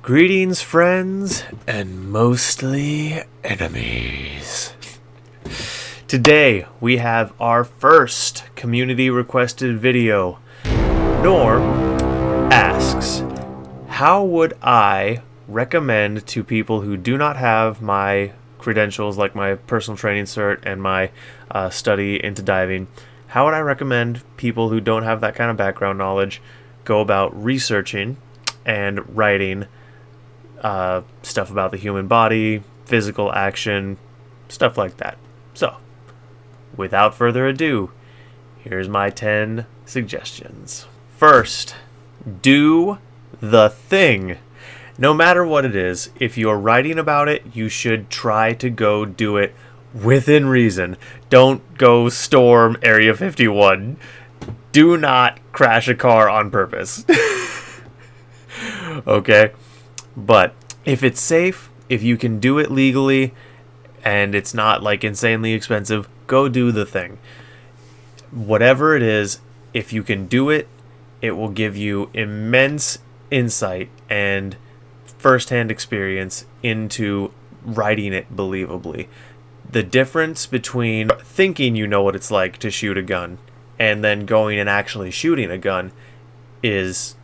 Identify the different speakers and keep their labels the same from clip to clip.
Speaker 1: Greetings, friends, and mostly enemies. Today, we have our first community-requested video. Norm asks, how would I recommend to people who do not have my credentials, like my personal training cert and my study into diving, how would I recommend people who don't have that kind of background knowledge go about researching and writing stuff about the human body, physical action, stuff like that? So, without further ado, here's my 10 suggestions. First, do the thing. No matter what it is, if you're writing about it, you should try to go do it within reason. Don't go storm Area 51. Do not crash a car on purpose. Okay? But if it's safe, if you can do it legally, and it's not like insanely expensive, go do the thing. Whatever it is, if you can do it, it will give you immense insight and first-hand experience into writing it believably. The difference between thinking you know what it's like to shoot a gun and then going and actually shooting a gun is,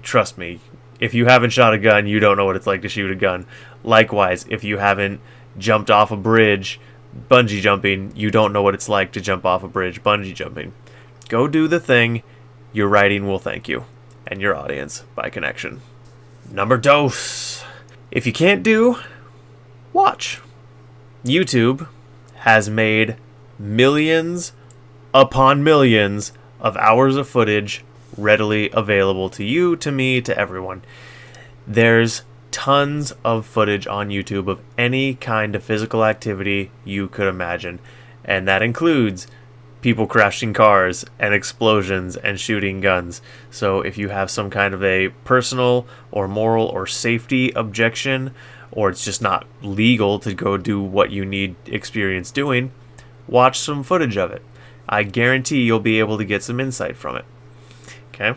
Speaker 1: trust me, if you haven't shot a gun, you don't know what it's like to shoot a gun. Likewise, if you haven't jumped off a bridge bungee jumping, you don't know what it's like to jump off a bridge bungee jumping. Go do the thing. Your writing will thank you, and your audience by connection. Number dos. If you can't do, watch. YouTube has made millions upon millions of hours of footage readily available to you, to me, to everyone. There's tons of footage on YouTube of any kind of physical activity you could imagine, and that includes people crashing cars and explosions and shooting guns. So if you have some kind of a personal or moral or safety objection, or it's just not legal to go do what you need experience doing, watch some footage of it. I guarantee you'll be able to get some insight from it. Okay.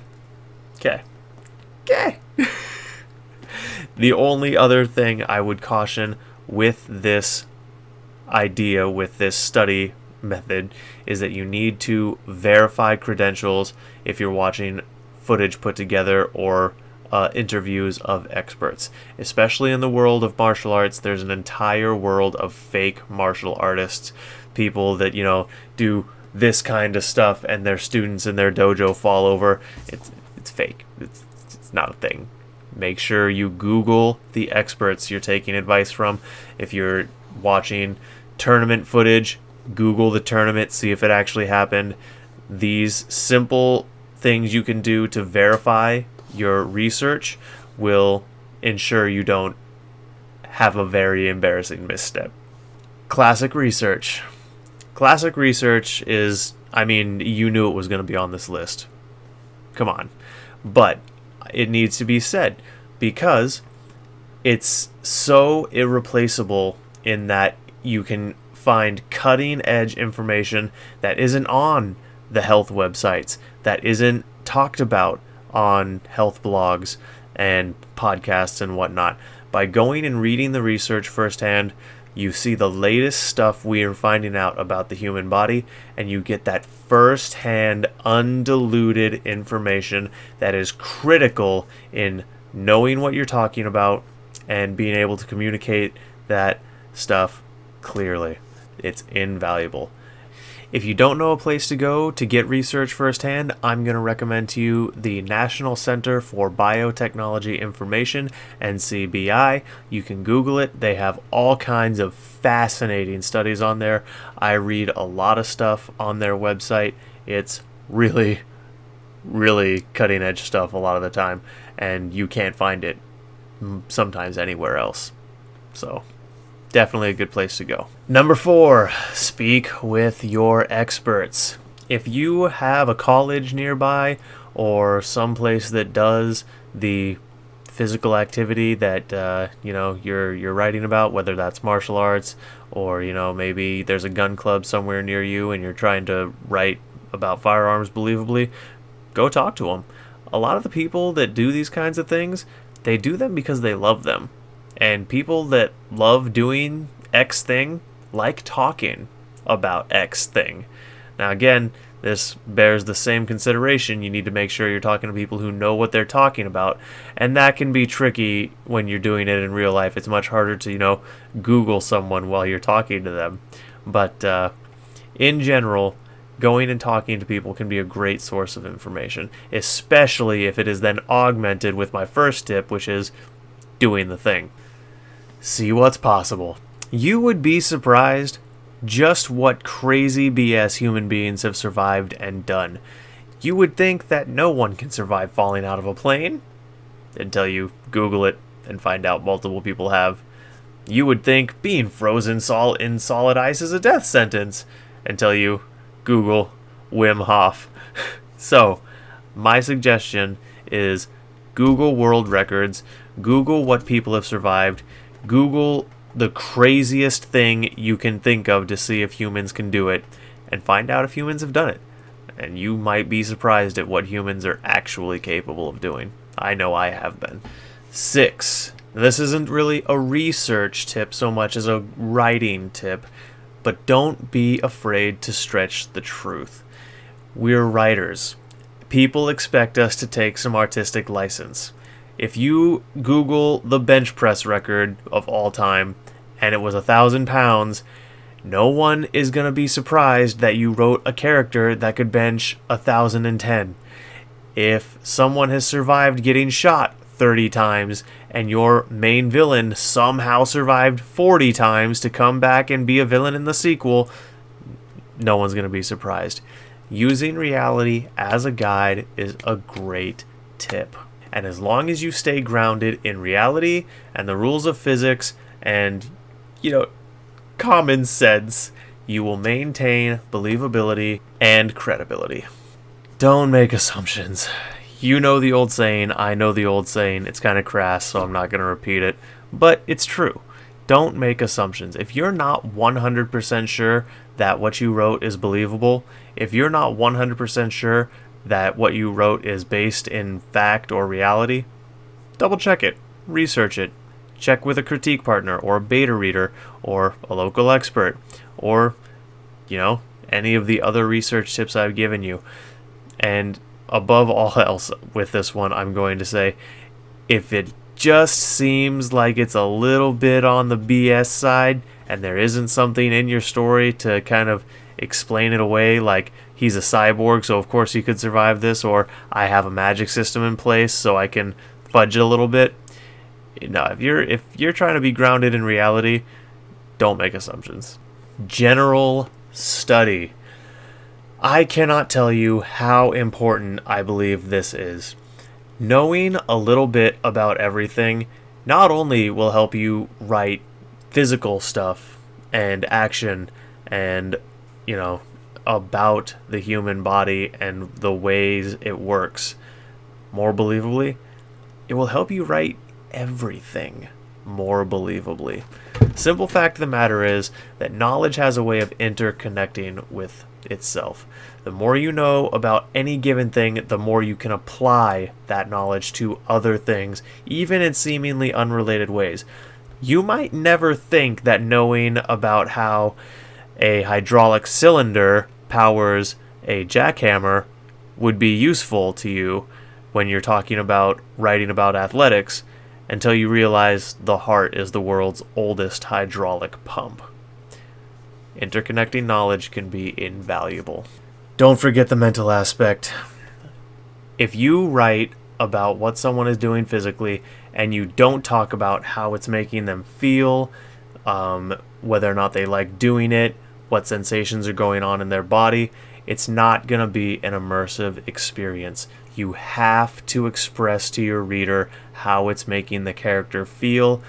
Speaker 1: The only other thing I would caution with this idea, with this study method, is that you need to verify credentials if you're watching footage put together or interviews of experts. Especially in the world of martial arts, there's an entire world of fake martial artists, people that, do this kind of stuff and their students in their dojo fall over. It's fake. It's not a thing. Make sure you Google the experts you're taking advice from. If you're watching tournament footage, Google the tournament, see if it actually happened. These simple things you can do to verify your research will ensure you don't have a very embarrassing misstep. Classic research. Classic research is, you knew it was going to be on this list. Come on. But it needs to be said because it's so irreplaceable in that you can find cutting-edge information that isn't on the health websites, that isn't talked about on health blogs and podcasts and whatnot. By going and reading the research firsthand, you see the latest stuff we are finding out about the human body, and you get that first-hand, undiluted information that is critical in knowing what you're talking about and being able to communicate that stuff clearly. It's invaluable. If you don't know a place to go to get research firsthand, I'm going to recommend to you the National Center for Biotechnology Information, NCBI. You can Google it. They have all kinds of fascinating studies on there. I read a lot of stuff on their website. It's really, really cutting edge stuff a lot of the time, and you can't find it sometimes anywhere else. So definitely a good place to go. Number 4, speak with your experts. If you have a college nearby or someplace that does the physical activity that you're writing about, whether that's martial arts or maybe there's a gun club somewhere near you and you're trying to write about firearms believably, go talk to them. A lot of the people that do these kinds of things, They do them because they love them. And people that love doing X thing like talking about X thing. Now, again, this bears the same consideration. You need to make sure you're talking to people who know what they're talking about. And that can be tricky when you're doing it in real life. It's much harder to, Google someone while you're talking to them. But in general, going and talking to people can be a great source of information, especially if it is then augmented with my first tip, which is doing the thing. See what's possible. You would be surprised just what crazy BS human beings have survived and done. You would think that no one can survive falling out of a plane until you Google it and find out multiple people have. You would think being frozen in solid ice is a death sentence until you Google Wim Hof. So, my suggestion is Google world records, Google what people have survived, Google the craziest thing you can think of to see if humans can do it, and find out if humans have done it. And you might be surprised at what humans are actually capable of doing. I know I have been. 6. This isn't really a research tip so much as a writing tip, but don't be afraid to stretch the truth. We're writers. People expect us to take some artistic license. If you Google the bench press record of all time and it was 1,000 pounds, no one is going to be surprised that you wrote a character that could bench 1,010. If someone has survived getting shot 30 times and your main villain somehow survived 40 times to come back and be a villain in the sequel, no one's going to be surprised. Using reality as a guide is a great tip. And as long as you stay grounded in reality and the rules of physics and, common sense, you will maintain believability and credibility. Don't make assumptions. You know the old saying, I know the old saying. It's kind of crass, so I'm not going to repeat it. But it's true. Don't make assumptions. If you're not 100% sure that what you wrote is believable, if you're not 100% sure that what you wrote is based in fact or reality, double check it, research it, check with a critique partner or a beta reader or a local expert or, any of the other research tips I've given you. And above all else with this one, I'm going to say, if it just seems like it's a little bit on the BS side and there isn't something in your story to kind of explain it away, like he's a cyborg, so of course he could survive this, or I have a magic system in place so I can fudge it a little bit. No, if you're trying to be grounded in reality, don't make assumptions. General study. I cannot tell you how important I believe this is. Knowing a little bit about everything not only will help you write physical stuff and action and, about the human body and the ways it works more believably, it will help you write everything more believably. Simple fact of the matter is that knowledge has a way of interconnecting with itself. The more you know about any given thing, the more you can apply that knowledge to other things, even in seemingly unrelated ways. You might never think that knowing about how a hydraulic cylinder powers a jackhammer would be useful to you when you're talking about writing about athletics, until you realize the heart is the world's oldest hydraulic pump. Interconnecting knowledge can be invaluable. Don't forget the mental aspect. If you write about what someone is doing physically and you don't talk about how it's making them feel, whether or not they like doing it, what sensations are going on in their body, it's not going to be an immersive experience. You have to express to your reader how it's making the character feel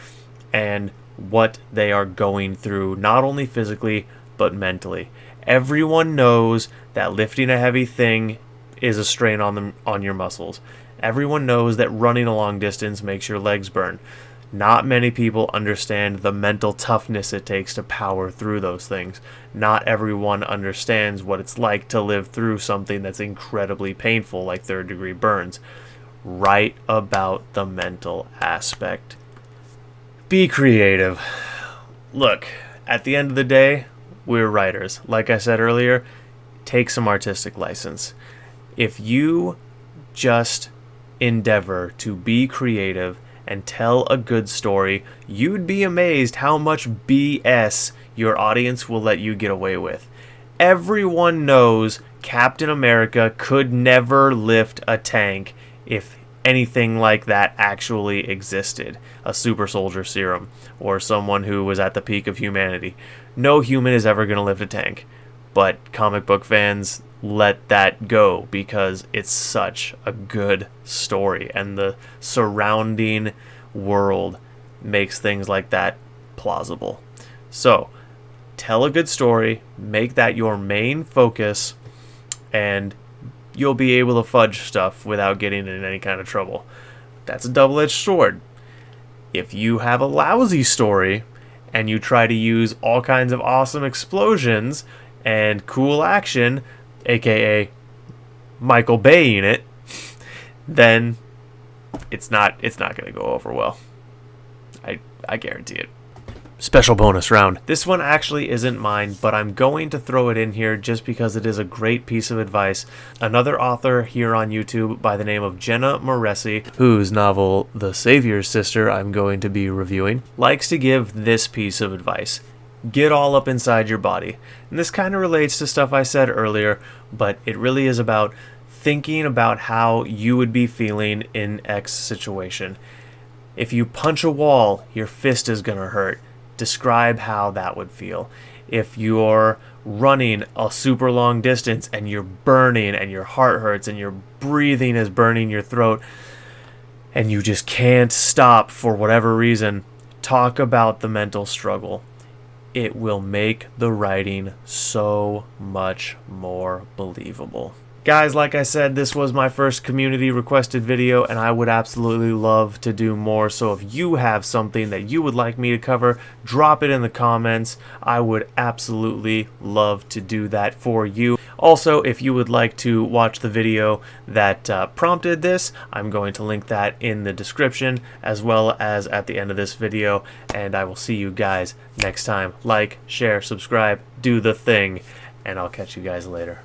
Speaker 1: and what they are going through, not only physically, but mentally. Everyone knows that lifting a heavy thing is a strain on your muscles. Everyone knows that running a long distance makes your legs burn. Not many people understand the mental toughness it takes to power through those things. Not everyone understands what it's like to live through something that's incredibly painful, like third-degree burns. write about the mental aspect. Be creative. Look, at the end of the day, we're writers. Like I said earlier, take some artistic license. If you just endeavor to be creative and tell a good story, you'd be amazed how much BS your audience will let you get away with. Everyone knows Captain America could never lift a tank if anything like that actually existed. A super soldier serum, or someone who was at the peak of humanity. No human is ever going to lift a tank. But comic book fans let that go because it's such a good story, and the surrounding world makes things like that plausible. So, tell a good story, make that your main focus, and you'll be able to fudge stuff without getting in any kind of trouble. That's a double-edged sword. If you have a lousy story and you try to use all kinds of awesome explosions and cool action, aka Michael Bay in it, then it's not going to go over well. I guarantee it. Special bonus round. This one actually isn't mine, but I'm going to throw it in here just because it is a great piece of advice. Another author here on YouTube by the name of Jenna Moreci, whose novel The Savior's Sister I'm going to be reviewing, likes to give this piece of advice. Get all up inside your body. And this kind of relates to stuff I said earlier, but it really is about thinking about how you would be feeling in X situation. If you punch a wall, your fist is going to hurt. Describe how that would feel. If you're running a super long distance and you're burning and your heart hurts and your breathing is burning your throat and you just can't stop for whatever reason, talk about the mental struggle. It will make the writing so much more believable. Guys, like I said, this was my first community requested video, and I would absolutely love to do more. So if you have something that you would like me to cover, drop it in the comments. I would absolutely love to do that for you. Also, if you would like to watch the video that prompted this, I'm going to link that in the description as well as at the end of this video. And I will see you guys next time. Like, share, subscribe, do the thing, and I'll catch you guys later.